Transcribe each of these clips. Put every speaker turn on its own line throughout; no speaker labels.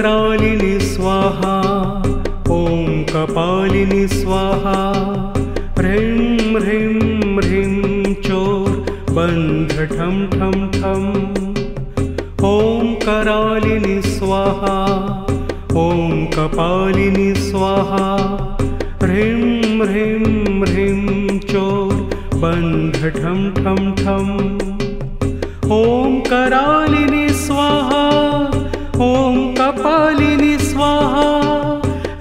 करालिनि स्वाहा ॐ कपालिनि स्वाहा ह्रीं ह्रीं ह्रीं चोर बन्ध ठं ठं ठं ॐ करालिनि स्वाहा ॐ कपालिनि स्वाहा ह्रीं ह्रीं ह्रीं चोर बन्ध ठं ठं ठं ॐ करालिनि स्वाहा ॐ कपालिनि स्वाहा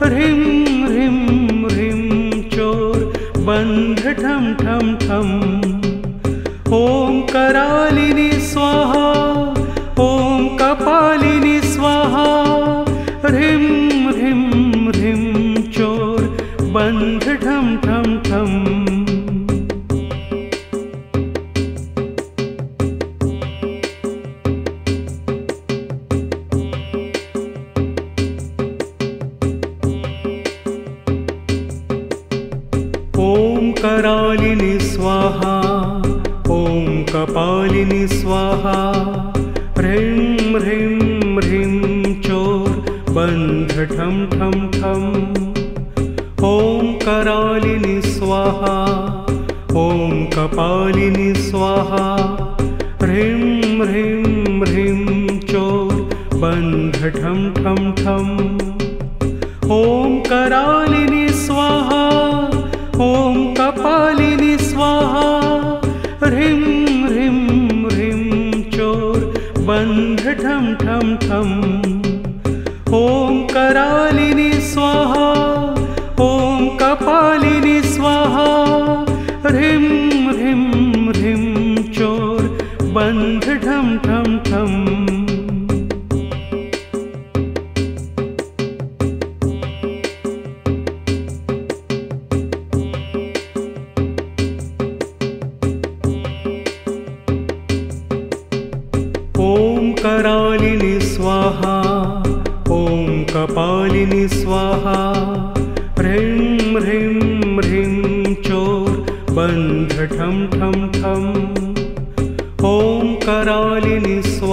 ह्रीं ह्रीं ह्रीं चोर बन्ध ठं ठं ठं ॐ करालिनि स्वाहा ॐ कपालिनि स्वाहा ह्रीं ह्रीं ह्रीं चोर बन्ध ठं ठं ठं ॐ करालिनि स्वाहा ॐ कपालिनि स्वाहा ह्रीं ह्रीं ह्रीं चोर बन्ध ठं ठं ठं ॐ करालिनि स्वाहा ॐ कपालिनि स्वाहा ह्रीं ह्रीं ह्रीं चोर बन्ध ठं ठं ठं ॐ करालिनि स्वाहा ॐ कपालिनि स्वाहा ह्रीं ह्रीं ह्रीं चोर बन्ध ठं ठं ठं ॐ करालिनि स्वाहा ॐ कपालिनि स्वाहा ह्रीं ह्रीं ह्रीं चोर बन्ध ठं ठं ठं ॐ करालिनि स्वाहा ॐ कपालिनि स्वाहा ह्रीं ह्रीं ह्रीं चोर बन्ध ठं ठं ठं ॐ करालिनि स्वाहा ॐ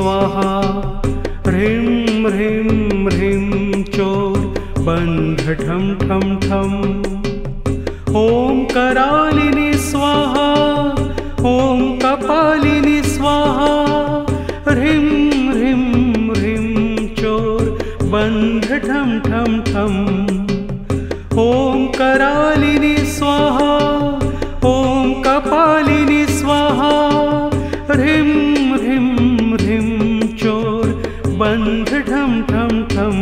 कपालिनि स्वाहा ह्रीं ह्रीं ह्रीं चोर बन्ध ठं ठं ठं ॐ करालिनि स्वाहा ॐ कपालिनि स्वाहा ह्रीं ह्रीं ह्रीं चोर बन्ध ठं ठं ठं ॐ करालिनि स्वाहा ॐ कपालिनि स्वाहा ह्रीं ह्रीं ह्रीं चोर बन्ध ठं ठं ठं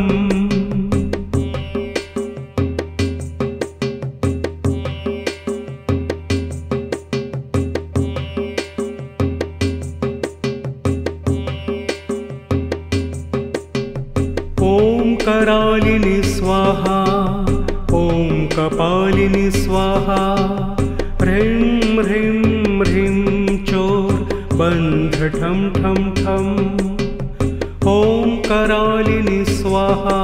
ॐ करालिनि स्वाहा ॐ कपालिनि स्वाहा ह्रीं ह्रीं ह्रीं चोर बन्ध ठं ठं ठं ॐ करालिनि स्वाहा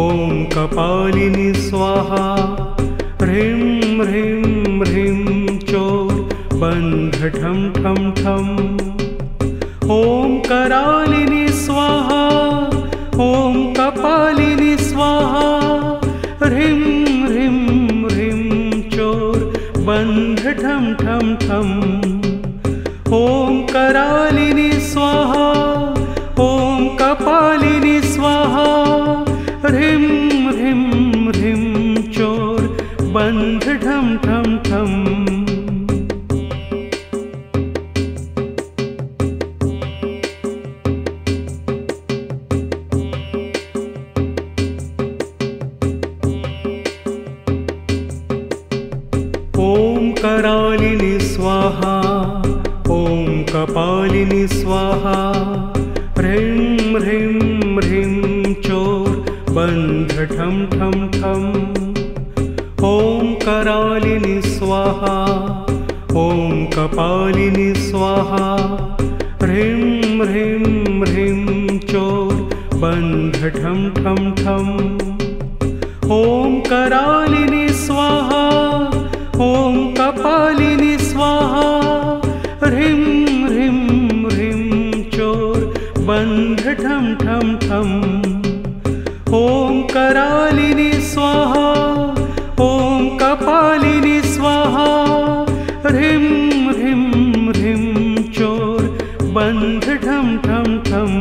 ॐ कपालिनि स्वाहा ह्रीं ह्रीं ह्रीं चोर बन्ध ठं ठं ठं ॐ करालिनि स्वाहा ॐ कपालिनि स्वाहा ह्रीं ह्रीं ह्रीं चोर बन्ध ठं ठं ठं ॐ करालिनि स्वाहा ॐ कपालिनि स्वाहा ह्रीं ह्रीं ह्रीं चोर बन्ध ठं ठं ठं ॐ करालिनि स्वाहा ॐ कपालिनि स्वाहा ह्रीं ह्रीं ह्रीं चोर बन्ध ठं ठं ठं ॐ करालिनि स्वाहा ॐ कपालिनि स्वाहा ह्रीं ह्रीं ह्रीं चोर बन्ध ठं ठं ठं ॐ करालिनि स्वाहा ॐ कपालिनि स्वाहा ह्रीं ह्रीं ह्रीं चोर ठम ठम ठम। ॐ करालिनि स्वाहा ॐ कपालिनि स्वाहा। ह्रीं ह्रीं ह्रीं चोर बन्ध ठम ठम ठम।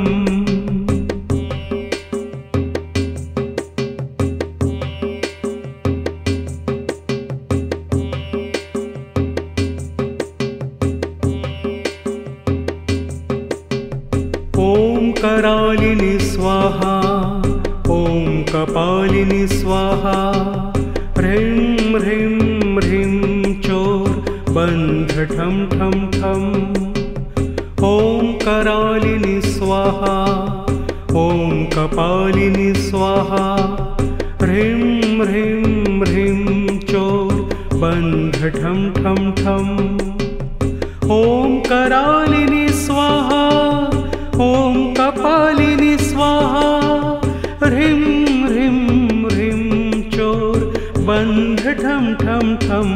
ॐ करालिनि स्वाहा ॐ कपालिनि स्वाहा। ह्रीं ह्रीं ह्रीं चोर बन्ध ठम ठम ठम। ॐ करालिनि स्वाहा ॐ कपालिनि स्वाहा। ह्रीं ह्रीं ह्रीं चोर बन्ध ठम ठम ठम। ॐ करालिनि स्वाहा ॐ कपालिनि स्वाहा। ह्रीं ह्रीं ह्रीं चोर बन्ध ठम ठम ठम।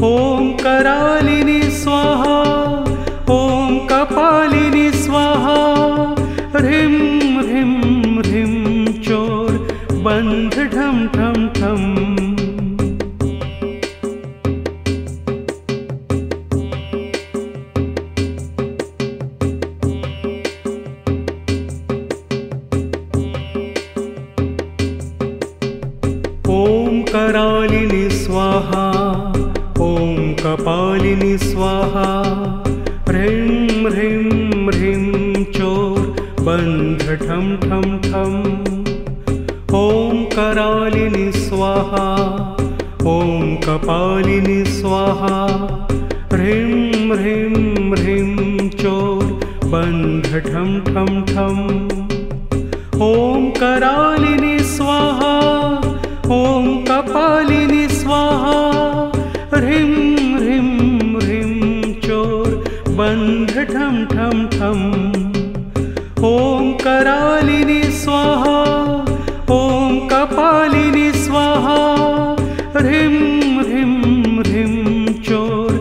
ॐ करालिनि स्वाहा ॐ कपालिनि स्वाहा। ह्रीं ह्रीं ह्रीं चोर बन्ध ठम ठम ठम। ॐ करालिनि स्वाहा ॐ कपालिनि स्वाहा। ह्रीं ह्रीं ह्रीं चोर बन्ध ठम ठम ठम। ॐ करालिनि स्वाहा ॐ कपालिनि स्वाहा। ह्रीं ह्रीं ह्रीं चोर बन्ध ठम ठम ठम। ॐ करालिनि स्वाहा ॐ कपालिनि स्वाहा। ह्रीं ह्रीं ह्रीं चोर बन्ध ठम ठम ठम। ॐ करालिनि स्वाहा ॐ कपालिनि स्वाहा। ह्रीं ह्रीं ह्रीं चोर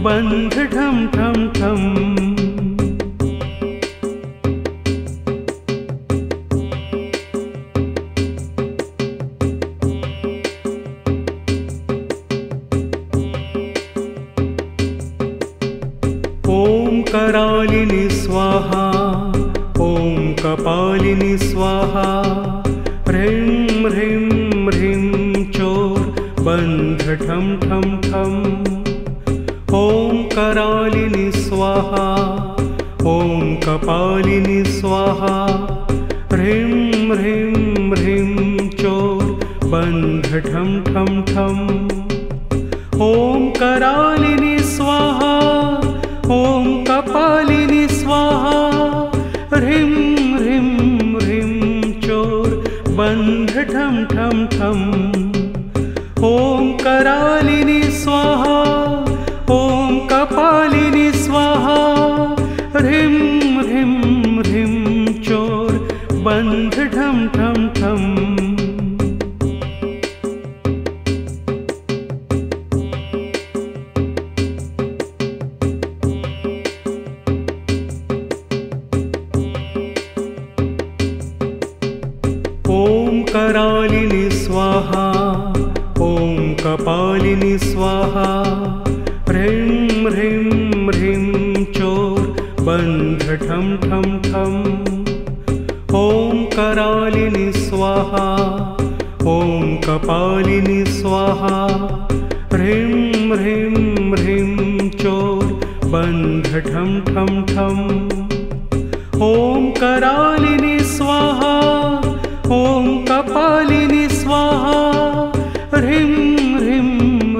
बन्ध ठम ठम ठम। ॐ करालिनि स्वाहा ॐ कपालिनि स्वाहा। ह्रीं ह्रीं ह्रीं चोर बन्ध ठम ठम ठम। ॐ करालिनि स्वाहा ॐ कपालिनि स्वाहा। ह्रीं ह्रीं ह्रीं चोर बन्ध ठम ठम ठम। ॐ करालिनि स्वाहा ॐ कपालिनि स्वाहा। ह्रीं ह्रीं ह्रीं चोर बन्ध ठम ठम ठम। ॐ करालिनि स्वाहा ॐ कपालिनि स्वाहा। ह्रीं ह्रीं ह्रीं चोर बन्ध ठम ठम ठम। ॐ करालिनि स्वाहा ॐ कपालिनि स्वाहा। ह्रीं ह्रीं ह्रीं चोर बन्ध ठम ठम ठम। ॐ करालिनि स्वाहा ॐ कपालिनि स्वाहा। ह्रीं ह्रीं ह्रीं चोर बन्ध ठम ठम ठम। ॐ करालिनि स्वाहा ॐ कपालिनि स्वाहा। ह्रीं ह्रीं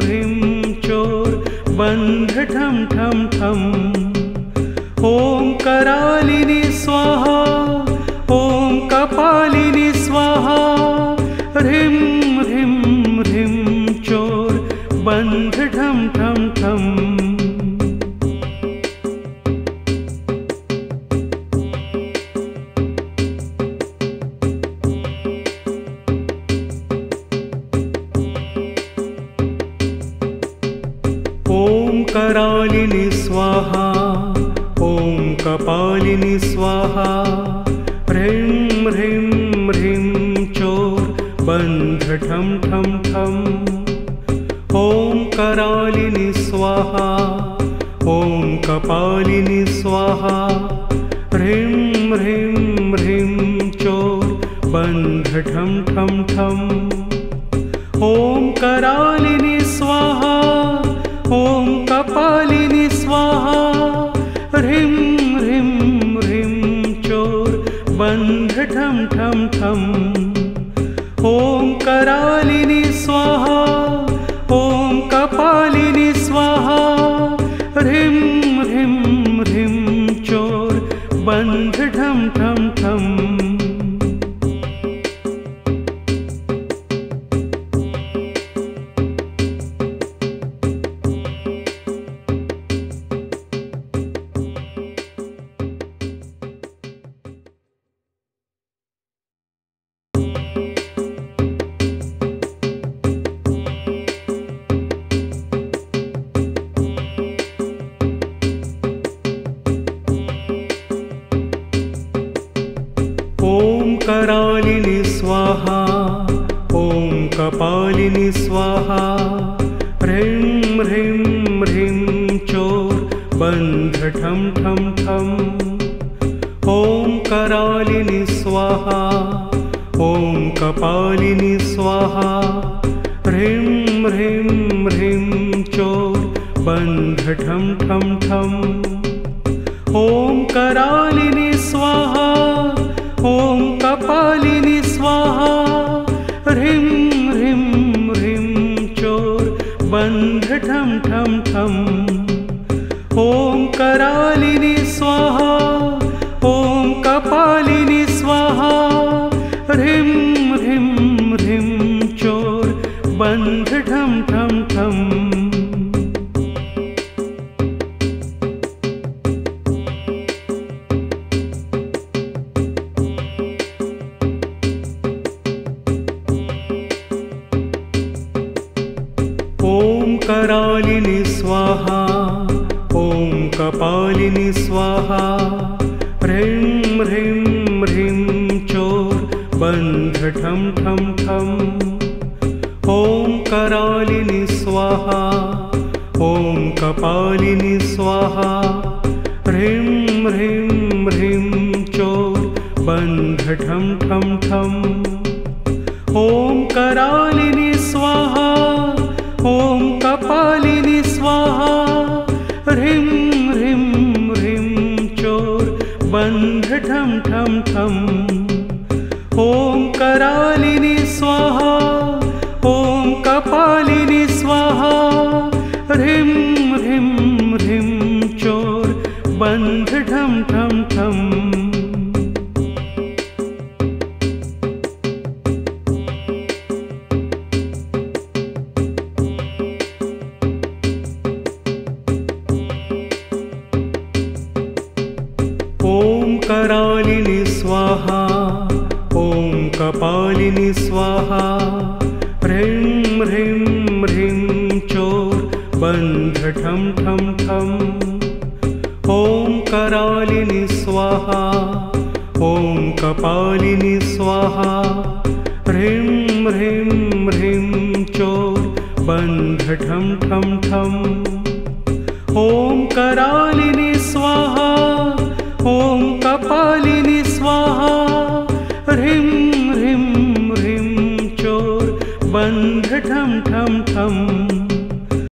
ह्रीं चोर बन्ध ठम ठम ठम। ॐ करालिनि स्वाहा ॐ कपालिनि स्वाहा। ह्रीं ह्रीं ह्रीं चोर बन्ध ठम ठम ठम। ॐ करालिनि स्वाहा ॐ कपालिनि स्वाहा। ठं ठं ठं। ॐ करालिनि स्वाहा, ॐ कपालिनि स्वाहा। ह्रीं ह्रीं ह्रीं चोर बन्ध ठं ठं ठं। ॐ करालिनि स्वाहा, ॐ कपालिनि स्वाहा। ह्रीं ह्रीं ह्रीं चोर बन्ध ठं ठं ठं। ॐ करालिनि स्वाहा, ॐ कपालिनि स्वाहा। ह्रीं ह्रीं ह्रीं चोर बन्ध ठं ठं ठं। ॐ करालिनि स्वाहा, ॐ कपालिनि स्वाहा। ह्रीं ह्रीं ह्रीं चोर बन्ध ठं ठं ठं। ॐ करालिनि स्वाहा, ॐ कपालिनि स्वाहा। ह्रीं ह्रीं ह्रीं चोर बन्ध ठं ठं ठं। ॐ करालिनि स्वाहा, ॐ कपालिनि स्वाहा। ह्रीं ह्रीं ह्रीं चोर बन्ध ठं ठं ठं। ॐ करालिनि स्वाहा, ॐ कपालिनि स्वाहा। ह्रीं ह्रीं ह्रीं चोर बन्ध ठं ठं ठं। ॐ करालिनि स्वाहा, ॐ कपालिनि स्वाहा। ह्रीं ह्रीं ह्रीं चोर बन्ध ठं ठं ठं। ॐ करालिनि स्वाहा, ॐ कपालिनि स्वाहा। ह्रीं ह्रीं ह्रीं चोर बन्ध ठं ठं ठं। ॐ करालिनि स्वाहा, ॐ कपालिनि स्वाहा। ह्रीं ह्रीं ह्रीं चोर बन्ध ठं ठं ठं। ॐ करालिनि स्वाहा, ॐ कपालिनि स्वाहा। ह्रीं ह्रीं ह्रीं चोर बन्ध ठं ठं ठं। ॐ करालिनि स्वाहा, ॐ कपालिनि स्वाहा। ह्रीं ह्रीं ह्रीं चोर बन्ध ठं ठं ठं। ॐ करालिनि स्वाहा, ॐ कपालिनि स्वाहा। ह्रीं ह्रीं ह्रीं चोर बन्ध ठं ठं ठं। ॐ करालिनि स्वाहा, ॐ कपालिनि स्वाहा। ह्रीं ह्रीं ह्रीं चोर बन्ध ठं ठं ठं।